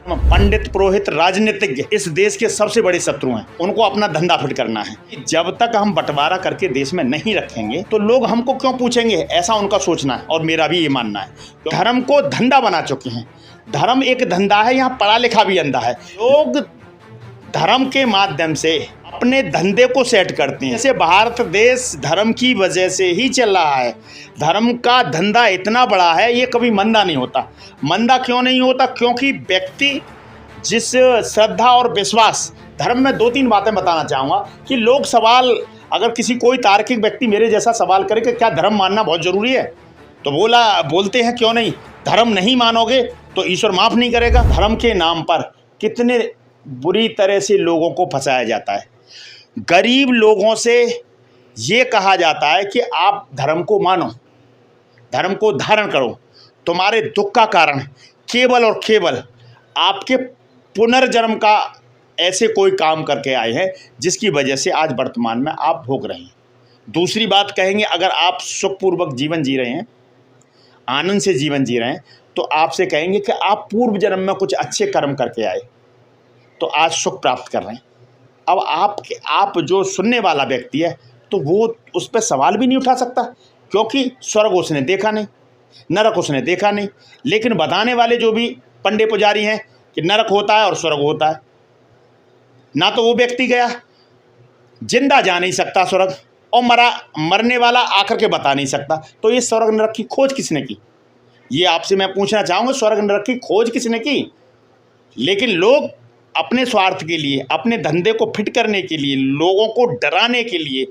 पंडित, पुरोहित, राजनीतिज्ञ इस देश के सबसे बड़े शत्रु हैं। उनको अपना धंधा फिट करना है। जब तक हम बंटवारा करके देश में नहीं रखेंगे तो लोग हमको क्यों पूछेंगे, ऐसा उनका सोचना है। और मेरा भी ये मानना है। तो धर्म को धंधा बना चुके हैं। धर्म एक धंधा है, यहाँ पढ़ा लिखा भी अंधा है। लोग धर्म के माध्यम से अपने धंधे को सेट करते हैं। जैसे भारत देश धर्म की वजह से ही चल रहा है। धर्म का धंधा इतना बड़ा है, ये कभी मंदा नहीं होता। मंदा क्यों नहीं होता? क्योंकि व्यक्ति जिस श्रद्धा और विश्वास, धर्म में दो तीन बातें बताना चाहूँगा कि लोग सवाल, अगर किसी कोई तार्किक व्यक्ति मेरे जैसा सवाल करे कि क्या धर्म मानना बहुत ज़रूरी है, तो बोलते हैं क्यों नहीं, धर्म नहीं मानोगे तो ईश्वर माफ़ नहीं करेगा। धर्म के नाम पर कितने बुरी तरह से लोगों को फंसाया जाता है। गरीब लोगों से ये कहा जाता है कि आप धर्म को मानो, धर्म को धारण करो, तुम्हारे दुख का कारण केवल और केवल आपके पुनर्जन्म का ऐसे कोई काम करके आए हैं जिसकी वजह से आज वर्तमान में आप भोग रहे हैं। दूसरी बात कहेंगे, अगर आप सुखपूर्वक जीवन जी रहे हैं, आनंद से जीवन जी रहे हैं, तो आपसे कहेंगे कि आप पूर्व जन्म में कुछ अच्छे कर्म करके आए तो आज सुख प्राप्त कर रहे हैं। अब आप जो सुनने वाला व्यक्ति है तो वो उस पर सवाल भी नहीं उठा सकता, क्योंकि स्वर्ग उसने देखा नहीं, नरक उसने देखा नहीं। लेकिन बताने वाले जो भी पंडे पुजारी हैं कि नरक होता है और स्वर्ग होता है, ना तो वो व्यक्ति गया, जिंदा जा नहीं सकता स्वर्ग, और मरने वाला आकर के बता नहीं सकता। तो ये स्वर्ग नरक की खोज किसने की? ये आपसे मैं पूछना चाहूँगा, स्वर्ग नरक की खोज किसने की? लेकिन लोग अपने स्वार्थ के लिए, अपने धंधे को फिट करने के लिए, लोगों को डराने के लिए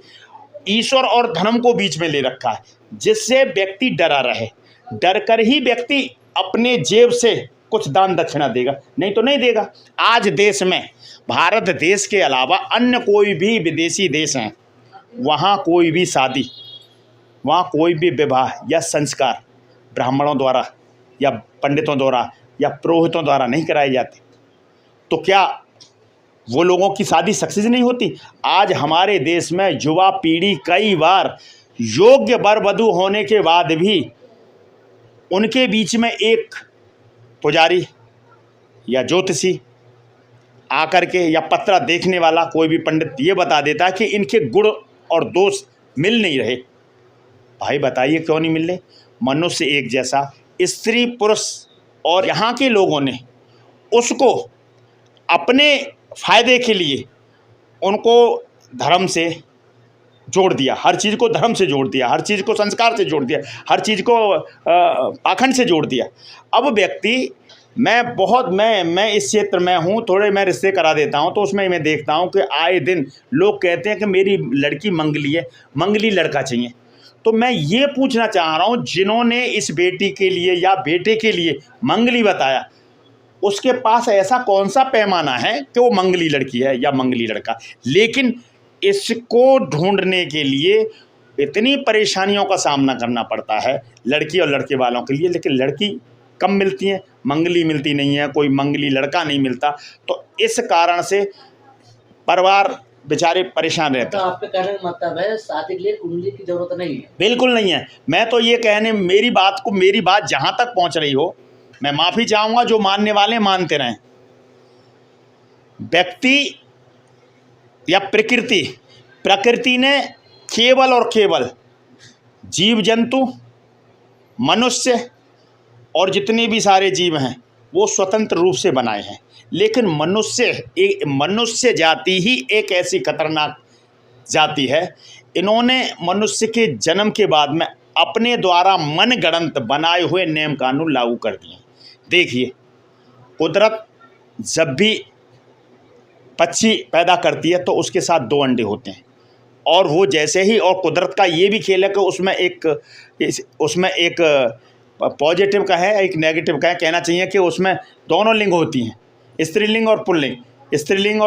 ईश्वर और धर्म को बीच में ले रखा है, जिससे व्यक्ति डरा रहे। डर कर ही व्यक्ति अपने जेब से कुछ दान दक्षिणा देगा, नहीं तो नहीं देगा। आज देश में भारत देश के अलावा अन्य कोई भी विदेशी देश हैं, वहाँ कोई भी शादी, वहाँ कोई भी विवाह या संस्कार ब्राह्मणों द्वारा या पंडितों द्वारा या पुरोहितों द्वारा नहीं कराए जाते। तो क्या वो लोगों की शादी सक्सेस नहीं होती? आज हमारे देश में युवा पीढ़ी कई बार योग्य वर वधू होने के बाद भी उनके बीच में एक पुजारी या ज्योतिषी आकर के, या पत्रा देखने वाला कोई भी पंडित ये बता देता है कि इनके गुण और दोष मिल नहीं रहे। भाई बताइए क्यों नहीं मिल रहे? मनुष्य एक जैसा, स्त्री पुरुष, और यहाँ के लोगों ने उसको अपने फायदे के लिए उनको धर्म से जोड़ दिया, हर चीज़ को धर्म से जोड़ दिया, हर चीज़ को संस्कार से जोड़ दिया, हर चीज़ को पाखंड से जोड़ दिया। अब व्यक्ति, मैं इस क्षेत्र में हूँ, थोड़े मैं रिश्ते करा देता हूँ, तो उसमें मैं देखता हूँ कि आए दिन लोग कहते हैं कि मेरी लड़की मंगली है, मंगली लड़का चाहिए। तो मैं ये पूछना चाह रहा हूँ, जिन्होंने इस बेटी के लिए या बेटे के लिए मंगली बताया, उसके पास ऐसा कौन सा पैमाना है कि वो मंगली लड़की है या मंगली लड़का? लेकिन इसको ढूंढने के लिए इतनी परेशानियों का सामना करना पड़ता है लड़की और लड़के वालों के लिए। लेकिन लड़की कम मिलती है, मंगली मिलती नहीं है, कोई मंगली लड़का नहीं मिलता। तो इस कारण से परिवार बेचारे परेशान रहते हैं। तो आपके कहने का मतलब है शादी के लिए कुंडली की जरूरत नहीं है? बिल्कुल नहीं है। मैं तो ये कहने, मेरी बात जहाँ तक पहुँच रही हो, मैं माफ़ी चाहूँगा, जो मानने वाले मानते रहें। व्यक्ति या प्रकृति ने केवल और केवल जीव जंतु, मनुष्य और जितने भी सारे जीव हैं वो स्वतंत्र रूप से बनाए हैं। लेकिन मनुष्य जाति ही एक ऐसी खतरनाक जाति है, इन्होंने मनुष्य के जन्म के बाद में अपने द्वारा मनगढ़ंत बनाए हुए नियम कानून लागू कर दिए। देखिए, कुदरत जब भी पक्षी पैदा करती है तो उसके साथ 2 अंडे होते हैं, और वो जैसे ही, और कुदरत का ये भी खेल है कि उसमें एक पॉजिटिव का है, एक नेगेटिव का है। कहना चाहिए कि उसमें दोनों लिंग होती हैं, स्त्रीलिंग और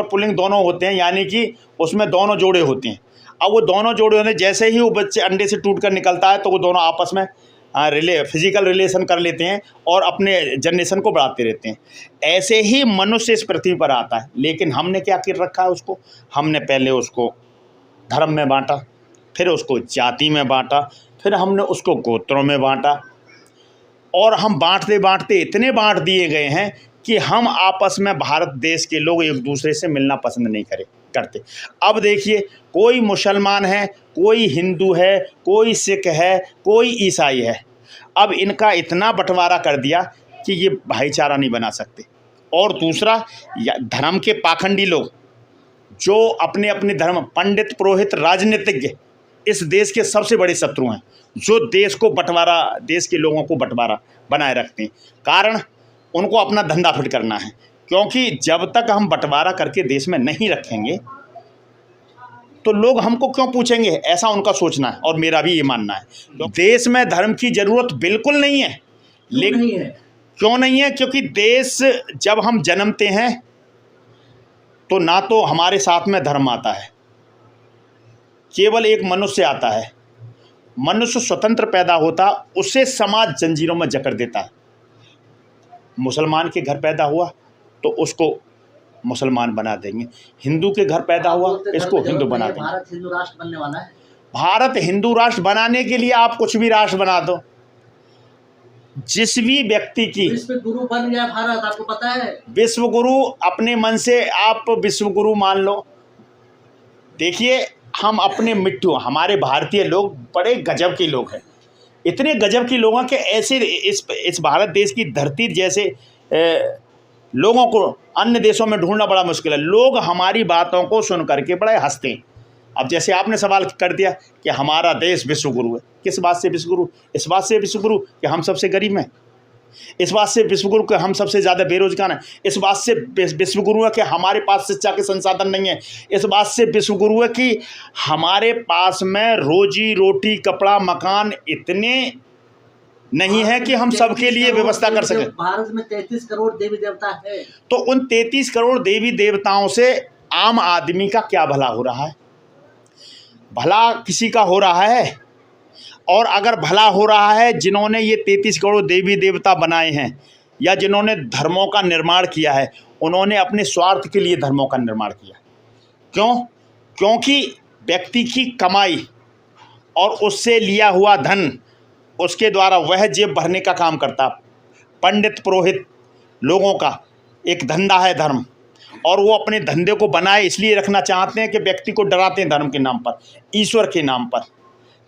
पुल्लिंग दोनों होते हैं, यानी कि उसमें दोनों जोड़े होते हैं। अब वो दोनों जोड़े होते हैं, जैसे ही वो बच्चे अंडे से टूट कर निकलता है तो वो दोनों आपस में फिजिकल रिलेशन कर लेते हैं और अपने जनरेशन को बढ़ाते रहते हैं। ऐसे ही मनुष्य इस पृथ्वी पर आता है। लेकिन हमने क्या कर रखा है उसको? हमने पहले उसको धर्म में बांटा, फिर उसको जाति में बांटा, फिर हमने उसको गोत्रों में बांटा, और हम बांटते बांटते इतने बांट दिए गए हैं कि हम आपस में भारत देश के लोग एक दूसरे से मिलना पसंद नहीं करते। अब देखिए, कोई मुसलमान है, कोई हिंदू है, कोई सिख है, कोई ईसाई है। अब इनका इतना बंटवारा कर दिया कि ये भाईचारा नहीं बना सकते। और दूसरा, धर्म के पाखंडी लोग जो अपने अपने धर्म, पंडित, पुरोहित, राजनीतिज्ञ इस देश के सबसे बड़े शत्रु हैं, जो देश के लोगों को बंटवारा बनाए रखते हैं। कारण उनको अपना धंधा फिट करना है, क्योंकि जब तक हम बंटवारा करके देश में नहीं रखेंगे तो लोग हमको क्यों पूछेंगे, ऐसा उनका सोचना है और मेरा भी ये मानना है। तो देश में धर्म की ज़रूरत बिल्कुल नहीं है। लेकिन क्यों नहीं है? क्योंकि देश, जब हम जन्मते हैं तो ना तो हमारे साथ में धर्म आता है, केवल एक मनुष्य आता है। मनुष्य स्वतंत्र पैदा होता, उसे समाज जंजीरों में जकड़ देता है। मुसलमान के घर पैदा हुआ तो उसको मुसलमान बना देंगे, हिंदू के घर पैदा हुआ इसको हिंदू बना देंगे। भारत हिंदू राष्ट्र बनने वाला है। भारत हिंदू राष्ट्र बनाने के लिए आप कुछ भी राष्ट्र बना दो, जिस भी व्यक्ति की विश्व गुरु बन गया भारत, आपको पता है? विश्व गुरु, अपने मन से आप विश्व गुरु मान लो। देखिए, हम अपने मिट्टू, हमारे भारतीय लोग बड़े गजब के लोग हैं, इतने गजब के लोगों के ऐसे इस भारत देश की धरती जैसे लोगों को अन्य देशों में ढूंढना बड़ा मुश्किल है। लोग हमारी बातों को सुन करके बड़े हंसते हैं। अब जैसे आपने सवाल कर दिया कि हमारा देश विश्व गुरु है, किस बात से विश्व गुरु? इस बात से विश्व गुरु कि हम सबसे गरीब हैं, इस बात से विश्व गुरु कि हम सबसे ज़्यादा बेरोजगार हैं, इस बात से विश्व गुरु है कि हमारे पास शिक्षा के संसाधन नहीं है, इस बात से विश्व गुरु है कि हमारे पास में रोजी रोटी, कपड़ा, मकान इतने नहीं है कि हम सबके लिए व्यवस्था कर सकें। भारत में 33 करोड़ देवी देवता है, तो उन 33 करोड़ देवी देवताओं से आम आदमी का क्या भला हो रहा है? भला किसी का हो रहा है? और अगर भला हो रहा है, जिन्होंने ये 33 करोड़ देवी देवता बनाए हैं या जिन्होंने धर्मों का निर्माण किया है, उन्होंने अपने स्वार्थ के लिए धर्मों का निर्माण किया। क्यों? क्योंकि व्यक्ति की कमाई और उससे लिया हुआ धन, उसके द्वारा वह जेब भरने का काम करता। पंडित, पुरोहित लोगों का एक धंधा है धर्म, और वो अपने धंधे को बनाए इसलिए रखना चाहते हैं कि व्यक्ति को डराते हैं धर्म के नाम पर, ईश्वर के नाम पर।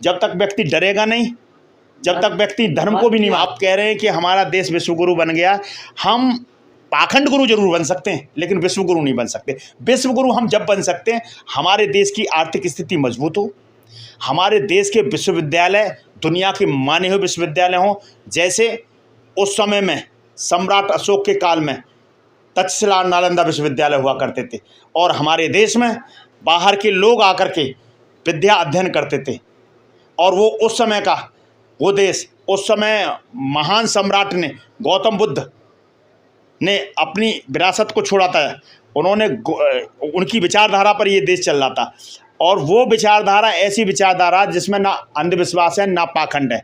जब तक व्यक्ति डरेगा नहीं, जब तक व्यक्ति धर्म को भी नहीं। आप कह रहे हैं कि हमारा देश विश्व गुरु बन गया, हम पाखंड गुरु जरूर बन सकते हैं लेकिन विश्व गुरु नहीं बन सकते। विश्व गुरु हम जब बन सकते हैं, हमारे देश की आर्थिक स्थिति मजबूत हो, हमारे देश के विश्वविद्यालय दुनिया के माने हुए विश्वविद्यालय हों। जैसे उस समय में सम्राट अशोक के काल में तक्षशिला नालंदा विश्वविद्यालय हुआ करते थे, और हमारे देश में बाहर के लोग आकर के विद्या अध्ययन करते थे। और वो उस समय का वो देश, उस समय महान सम्राट ने, गौतम बुद्ध ने अपनी विरासत को छोड़ा था। उन्होंने उनकी विचारधारा पर ये देश चल रहा था, और वो विचारधारा ऐसी विचारधारा जिसमें ना अंधविश्वास है ना पाखंड है।